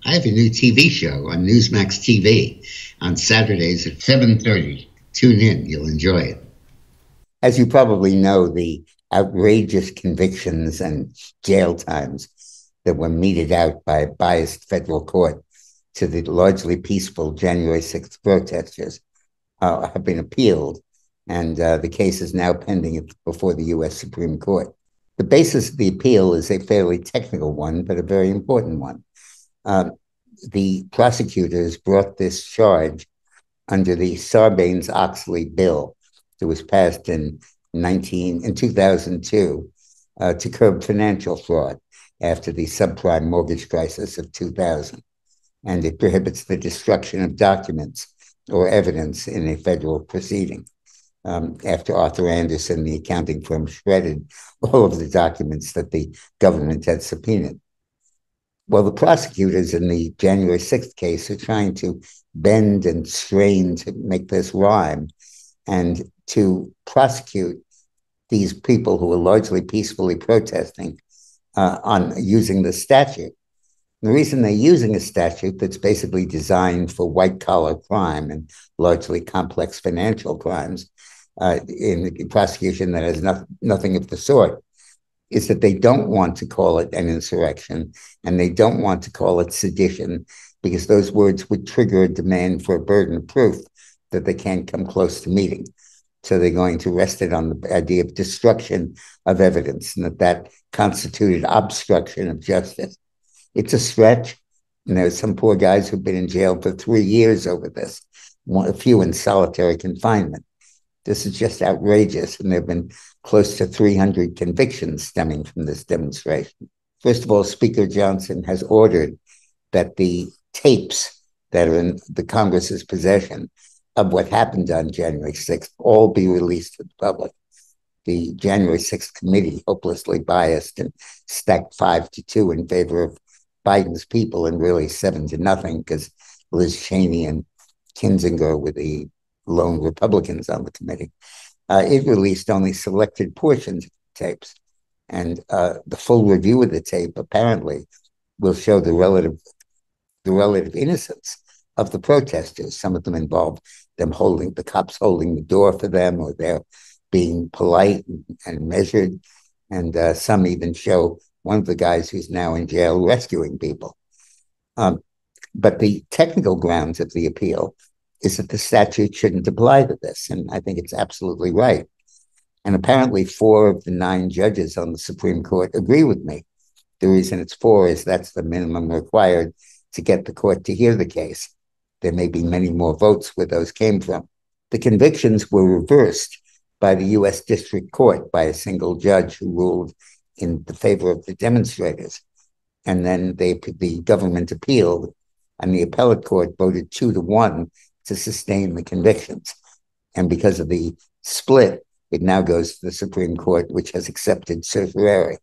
I have a new TV show on Newsmax TV on Saturdays at 7:30. Tune in, you'll enjoy it. As you probably know, the outrageous convictions and jail times that were meted out by a biased federal court to the largely peaceful January 6th protesters have been appealed, and the case is now pending before the U.S. Supreme Court. The basis of the appeal is a fairly technical one, but a very important one. Uh, the prosecutors brought this charge under the Sarbanes-Oxley bill that was passed in 2002 to curb financial fraud after the subprime mortgage crisis of 2000. And it prohibits the destruction of documents or evidence in a federal proceeding. After Arthur Andersen, the accounting firm, shredded all of the documents that the government had subpoenaed. Well, the prosecutors in the January 6th case are trying to bend and strain to make this rhyme and to prosecute these people who are largely peacefully protesting on using the statute. The reason they're using a statute that's basically designed for white collar crime and largely complex financial crimes in prosecution that has nothing of the sort is that they don't want to call it an insurrection and they don't want to call it sedition because those words would trigger a demand for a burden of proof that they can't come close to meeting. So they're going to rest it on the idea of destruction of evidence and that constituted obstruction of justice. It's a stretch. And there's some poor guys who've been in jail for 3 years over this, a few in solitary confinement. This is just outrageous. And there have been close to 300 convictions stemming from this demonstration. First of all, Speaker Johnson has ordered that the tapes that are in the Congress's possession of what happened on January 6th all be released to the public. The January 6th committee, hopelessly biased and stacked 5-2 in favor of Biden's people and really 7-0 because Liz Cheney and Kinzinger were the lone Republicans on the committee. It released only selected portions of the tapes. And the full review of the tape apparently will show the relative innocence of the protesters. Some of them involve the cops holding the door for them, or they're being polite and measured. And some even show one of the guys who's now in jail rescuing people. But the technical grounds of the appeal is that the statute shouldn't apply to this. And I think it's absolutely right. And apparently 4 of the 9 judges on the Supreme Court agree with me. The reason it's 4 is that's the minimum required to get the court to hear the case. There may be many more votes where those came from. The convictions were reversed by the U.S. District Court by a single judge who ruled in the favor of the demonstrators. And then the government appealed, and the appellate court voted 2-1 to sustain the convictions. And because of the split, it now goes to the Supreme Court, which has accepted certiorari.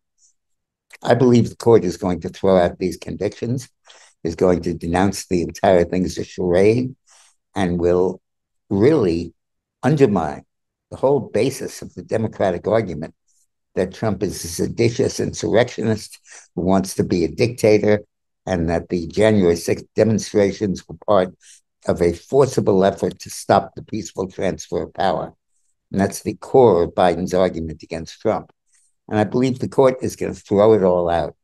I believe the court is going to throw out these convictions, is going to denounce the entire thing as a charade, and will really undermine the whole basis of the Democratic argument that Trump is a seditious insurrectionist who wants to be a dictator, and that the January 6th demonstrations were part of a forcible effort to stop the peaceful transfer of power. And that's the core of Biden's argument against Trump. And I believe the court is going to throw it all out.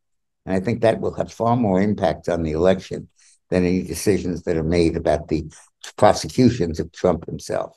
And I think that will have far more impact on the election than any decisions that are made about the prosecutions of Trump himself.